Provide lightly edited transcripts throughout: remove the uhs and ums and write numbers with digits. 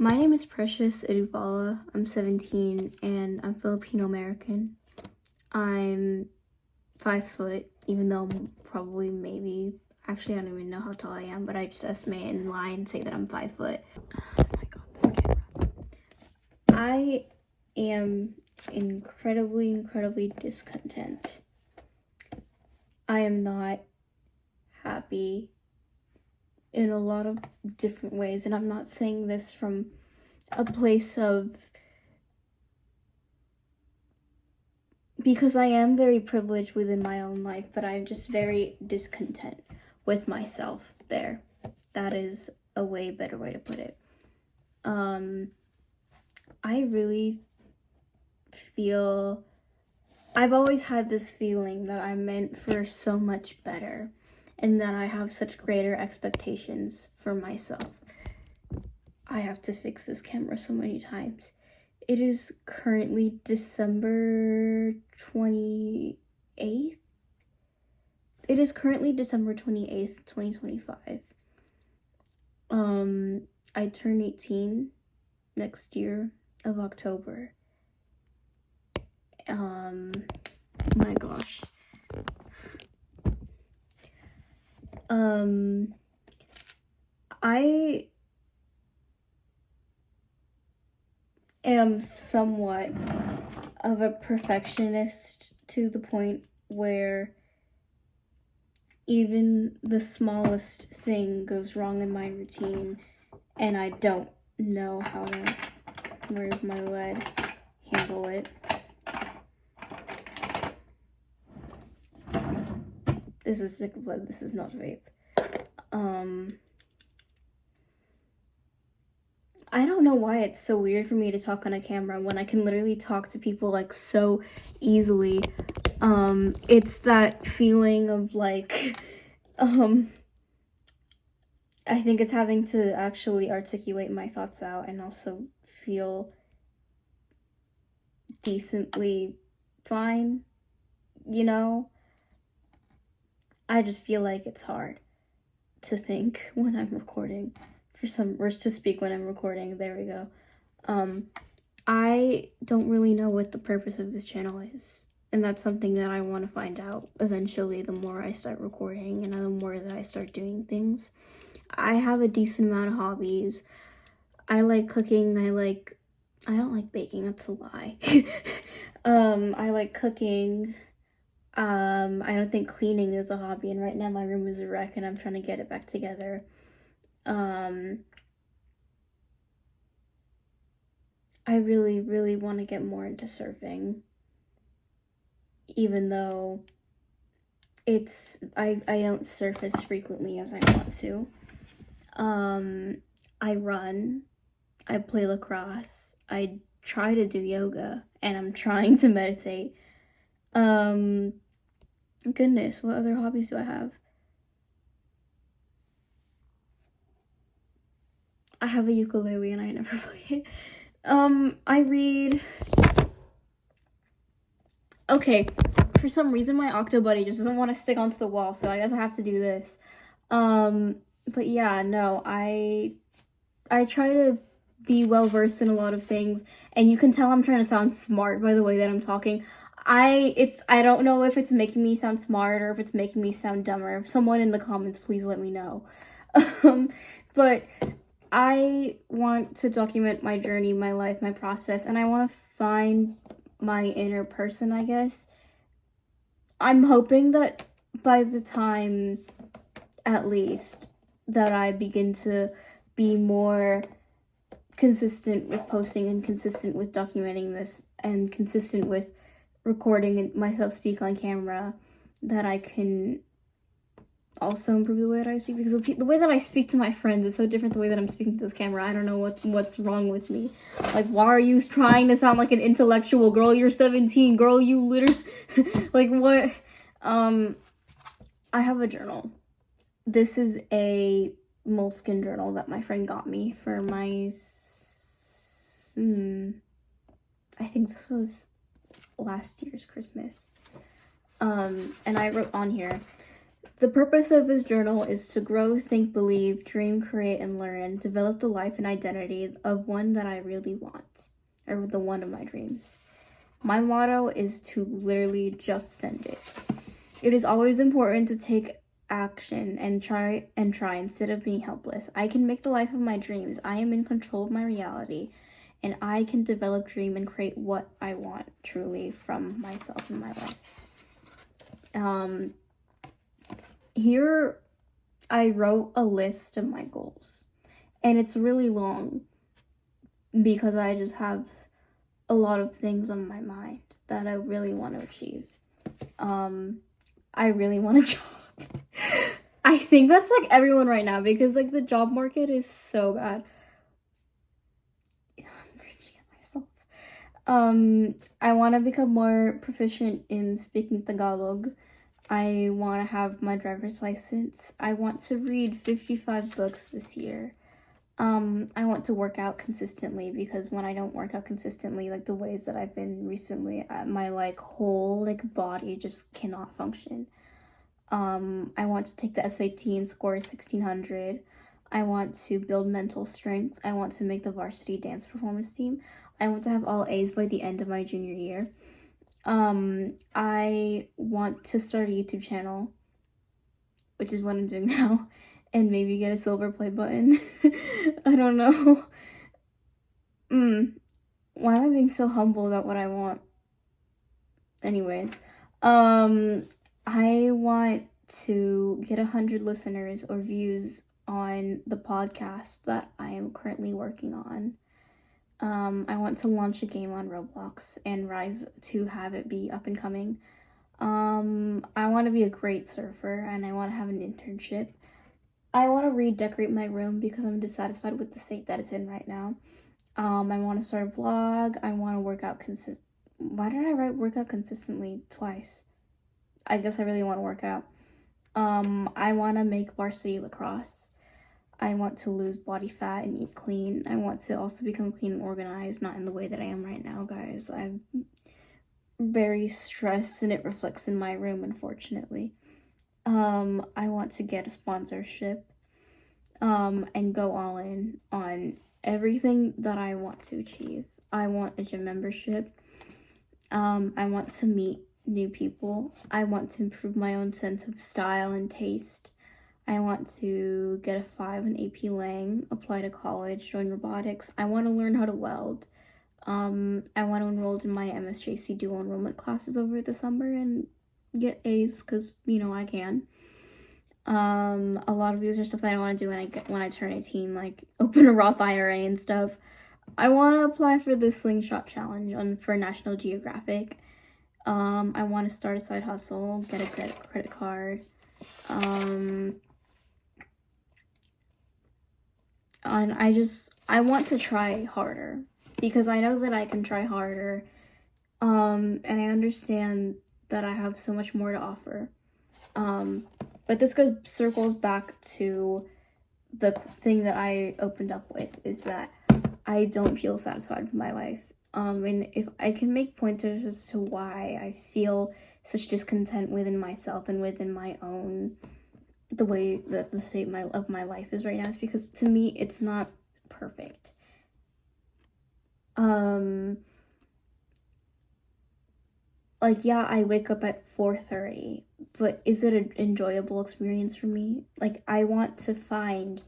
My name is Precious Eduvala. I'm 17 and I'm Filipino American. I'm 5 foot, even though I'm probably actually I don't even know how tall I am, but I just estimate and lie and say that I'm 5 foot. Oh my god, this camera. I am incredibly discontent. I am not happy in a lot of different ways, and I'm not saying this from a place of, because I am very privileged within my own life, but I'm just very discontent with myself there. That is a way better way to put it. I really feel, I've always had this feeling that I'm meant for so much better and that I have such greater expectations for myself. I have to fix this camera so many times. It is currently December 28th. It is currently December 28th, 2025. I turn 18 next year of October. My gosh. I am somewhat of a perfectionist to the point where even the smallest thing goes wrong in my routine and I don't know how to, where's my lead, handle it. This is sick blood, this is not vape. I don't know why it's so weird for me to talk on a camera when I can literally talk to people like so easily. It's that feeling of like, I think it's having to actually articulate my thoughts out and also feel decently fine, you know? I just feel like it's hard to think when I'm recording. Or to speak when I'm recording. There we go. I don't really know what the purpose of this channel is. And that's something that I want to find out eventually the more I start recording and the more that I start doing things. I have a decent amount of hobbies. I like cooking. I don't like baking. That's a lie. I like cooking. I don't think cleaning is a hobby. And right now my room is a wreck and I'm trying to get it back together. I really want to get more into surfing, even though I don't surf as frequently as I want to. I run, I play lacrosse, I try to do yoga, and I'm trying to meditate. Goodness, what other hobbies do I have? I have a ukulele and I never play it. I read. Okay, for some reason my Octobuddy just doesn't want to stick onto the wall, so I guess I have to do this. But yeah, no, I try to be well versed in a lot of things, and you can tell I'm trying to sound smart by the way that I'm talking. I don't know if it's making me sound smart or if it's making me sound dumber. If someone in the comments, please let me know. But I want to document my journey, my life, my process, and I want to find my inner person, I guess. I'm hoping that by the time, at least, that I begin to be more consistent with posting and consistent with documenting this and consistent with recording myself speak on camera, that I can also improve the way that I speak, because the way that I speak to my friends is so different the way that I'm speaking to this camera. I don't know what's wrong with me. Like, why are you trying to sound like an intellectual? Girl, you're 17. Girl, you literally like what? I have a journal. This is a moleskin journal that my friend got me for my I think this was last year's Christmas. And I wrote on here, The purpose of this journal is to grow, think, believe, dream, create, and learn, develop the life and identity of one that I really want, or the one of my dreams. My motto is to literally just send it. It is always important to take action and try instead of being helpless. I can make the life of my dreams. I am in control of my reality, and I can develop, dream, and create what I want truly from myself and my life. Here I wrote a list of my goals, and it's really long because I just have a lot of things on my mind that I really want to achieve. I really want a job. I think that's like everyone right now, because like the job market is so bad. I'm cringing at myself. I want to become more proficient in speaking Tagalog. I want to have my driver's license. I want to read 55 books this year. I want to work out consistently, because when I don't work out consistently, like the ways that I've been recently, my like whole like body just cannot function. I want to take the SAT and score 1600. I want to build mental strength. I want to make the varsity dance performance team. I want to have all A's by the end of my junior year. I want to start a YouTube channel, which is what I'm doing now, and maybe get a silver play button. I don't know. Why am I being so humble about what I want? Anyways, I want to get 100 listeners or views on the podcast that I am currently working on. I want to launch a game on Roblox and rise to have it be up and coming. I want to be a great surfer, and I want to have an internship. I want to redecorate my room because I'm dissatisfied with the state that it's in right now. I want to start a blog. I want to work out Why did I write work out consistently twice? I guess I really want to work out. I want to make varsity lacrosse. I want to lose body fat and eat clean. I want to also become clean and organized, not in the way that I am right now, guys. I'm very stressed, and it reflects in my room, unfortunately. I want to get a sponsorship, and go all in on everything that I want to achieve. I want a gym membership. I want to meet new people. I want to improve my own sense of style and taste. I want to get a 5 in AP Lang, apply to college, join robotics. I want to learn how to weld. I want to enroll in my MSJC dual enrollment classes over the summer and get A's, because, I can. A lot of these are stuff that I want to do when I turn 18, like open a Roth IRA and stuff. I want to apply for the Slingshot Challenge for National Geographic. I want to start a side hustle, get a credit card. And I want to try harder, because I know that I can try harder. And I understand that I have so much more to offer. But this circles back to the thing that I opened up with, is that I don't feel satisfied with my life. And if I can make pointers as to why I feel such discontent within myself and within my own, the way that the state of my life is right now, is because to me it's not perfect. Like, yeah, I wake up at 4:30, but is it an enjoyable experience for me? Like, I want to find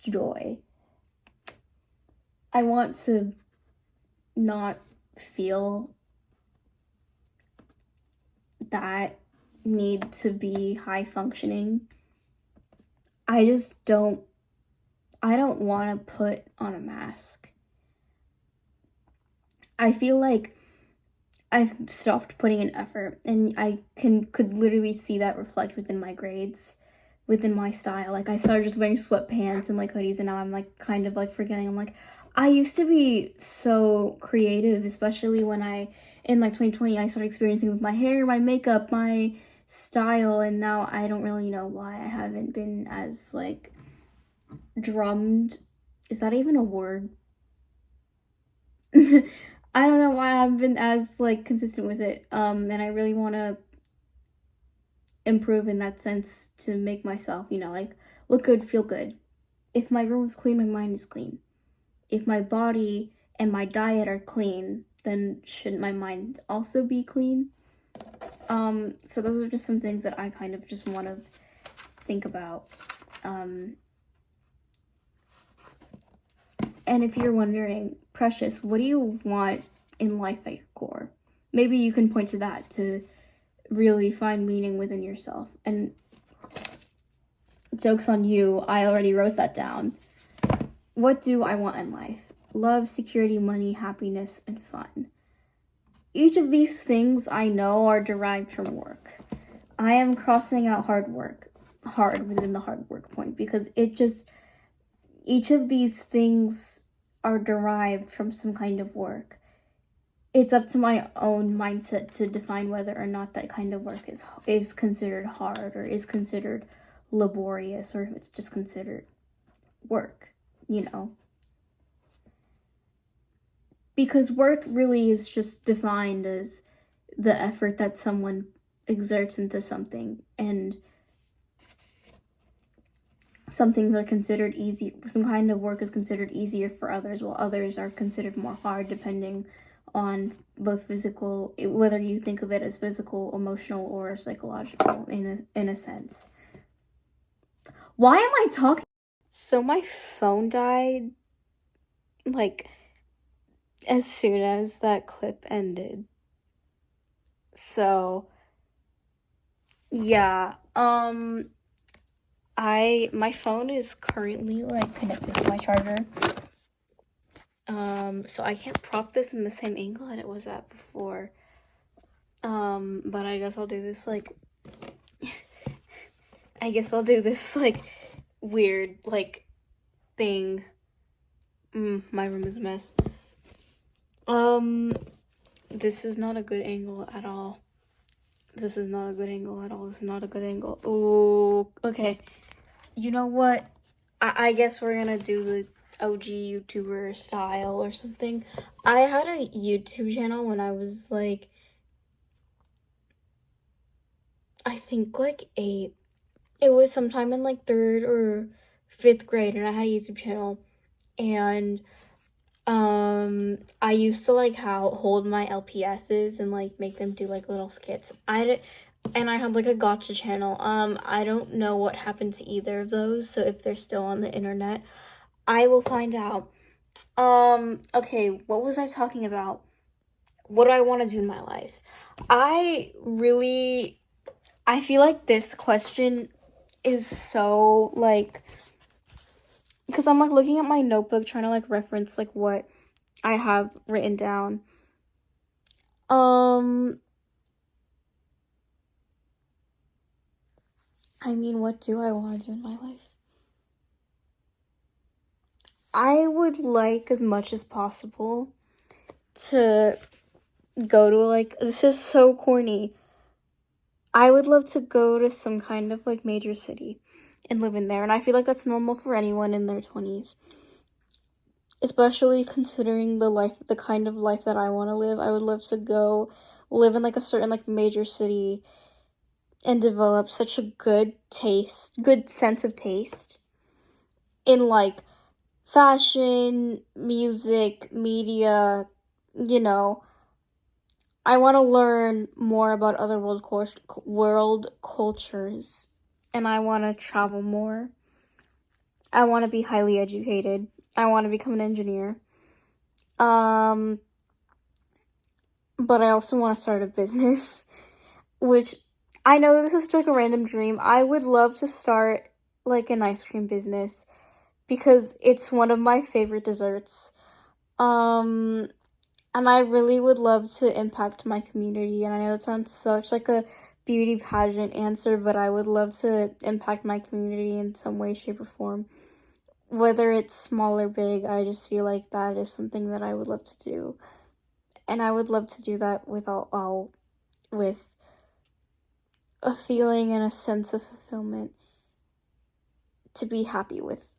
joy. I want to not feel that need to be high functioning. I don't want to put on a mask. I feel like I've stopped putting in effort, and I could literally see that reflect within my grades, within my style. Like, I started just wearing sweatpants and like hoodies, and now I'm like kind of like forgetting. I'm like, I used to be so creative, especially when in like 2020, I started experiencing with my hair, my makeup, my style, and now I don't really know why I haven't been as like drummed. Is that even a word? I don't know why I've been as like consistent with it. And I really want to improve in that sense to make myself, like, look good, feel good. If my room is clean, my mind is clean. If my body and my diet are clean, then shouldn't my mind also be clean? So those are just some things that I kind of just want to think about. And if you're wondering, Precious, what do you want in life at your core? Maybe you can point to that to really find meaning within yourself. And joke's on you, I already wrote that down. What do I want in life? Love, security, money, happiness, and fun. Each of these things I know are derived from work. I am crossing out hard within the hard work point, because each of these things are derived from some kind of work. It's up to my own mindset to define whether or not that kind of work is considered hard or is considered laborious, or if it's just considered work, Because work really is just defined as the effort that someone exerts into something, and some things are considered easy. Some kind of work is considered easier for others, while others are considered more hard, depending on both physical, whether you think of it as physical, emotional, or psychological in a sense. Why am I talking? So my phone died, as soon as that clip ended. So, yeah, my phone is currently, connected to my charger. So I can't prop this in the same angle that it was at before. But I guess I'll do this, weird, thing. My room is a mess. This is not a good angle at all. This is not a good angle. Oh, okay. You know what? I guess we're gonna do the OG YouTuber style or something. I had a YouTube channel when I was, I think, 8. It was sometime in, 3rd or 5th grade, and I had a YouTube channel. And I used to hold my LPSs and make them do little skits. And I had a gotcha channel. I don't know what happened to either of those, so if they're still on the internet, I will find out. Okay, what was I talking about? What do I want to do in my life? I feel like this question is so because I'm looking at my notebook trying to reference what I have written down. What do I want to do in my life? I would like, as much as possible, to go to this is so corny. I would love to go to some kind of major city and live in there, and I feel like that's normal for anyone in their 20s. Especially considering the kind of life that I want to live. I would love to go live in a certain major city and develop such a good sense of taste in fashion, music, media, I want to learn more about other world cultures, and I want to travel more. I want to be highly educated. I want to become an engineer. But I also want to start a business, which I know this is a random dream. I would love to start an ice cream business because it's one of my favorite desserts. And I really would love to impact my community, and I know it sounds such a beauty pageant answer, but I would love to impact my community in some way, shape, or form. Whether it's small or big, I just feel like that is something that I would love to do. And I would love to do that with with a feeling and a sense of fulfillment, to be happy with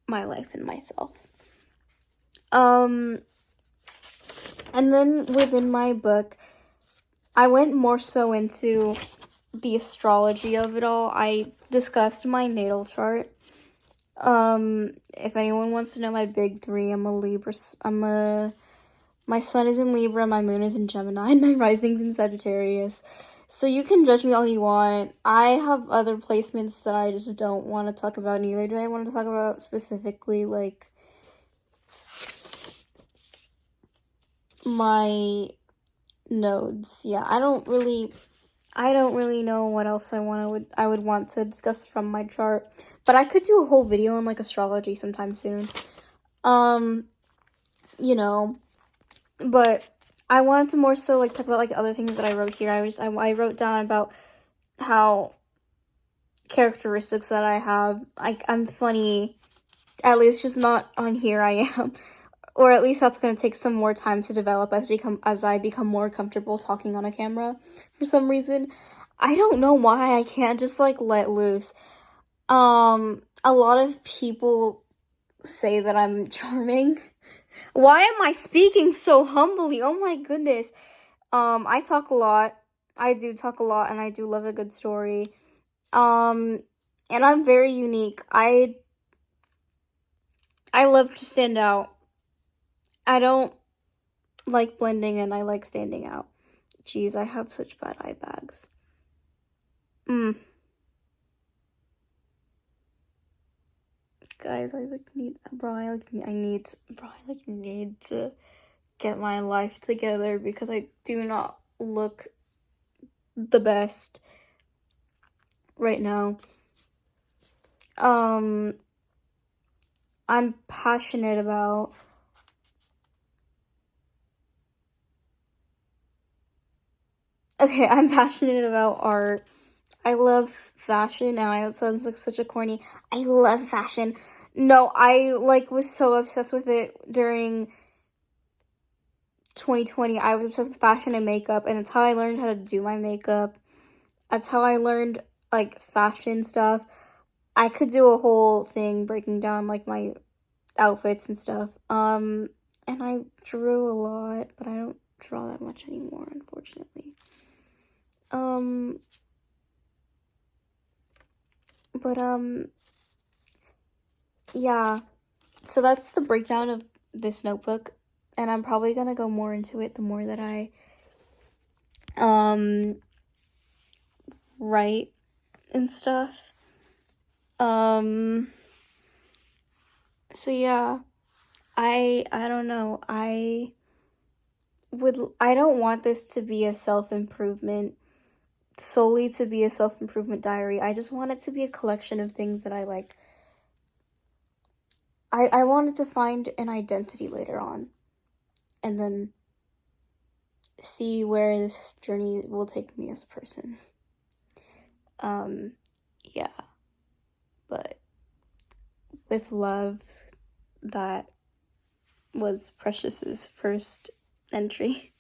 my life and myself. And then within my book, I went more so into the astrology of it all, I discussed my natal chart. If anyone wants to know my big three, I'm a Libra. My sun is in Libra, my moon is in Gemini, and my rising's in Sagittarius. So you can judge me all you want. I have other placements that I just don't want to talk about, neither do I want to talk about specifically, like, my nodes. Yeah, I don't really know what else I would want to discuss from my chart. But I could do a whole video on, like, astrology sometime soon. You know, but I wanted to more so, like, talk about, like, other things that I wrote here. I wrote down about how characteristics that I have. I'm funny, at least just not on Here I Am. Or at least that's going to take some more time to develop as I become more comfortable talking on a camera. For some reason, I don't know why I can't just, like, let loose. A lot of people say that I'm charming. Why am I speaking so humbly? Oh my goodness. I talk a lot. I do talk a lot, and I do love a good story. And I'm very unique. I love to stand out. I don't like blending in. I like standing out. Jeez, I have such bad eye bags. Guys, I need to get my life together because I do not look the best right now. I'm passionate about I'm passionate about art. I love fashion, and I know it sounds like such a corny. I love fashion. No, I, like, was so obsessed with it during 2020. I was obsessed with fashion and makeup, and it's how I learned how to do my makeup. That's how I learned, like, fashion stuff. I could do a whole thing breaking down, like, my outfits and stuff. And I drew a lot, but I don't draw that much anymore, unfortunately. Yeah. So that's the breakdown of this notebook, and I'm probably gonna go more into it the more that I, write and stuff. So yeah, I don't know. I don't want this to be a solely to be a self-improvement diary. I just want it to be a collection of things that I like. I wanted to find an identity later on, and then see where this journey will take me as a person. Yeah. But with love, that was Precious's first entry.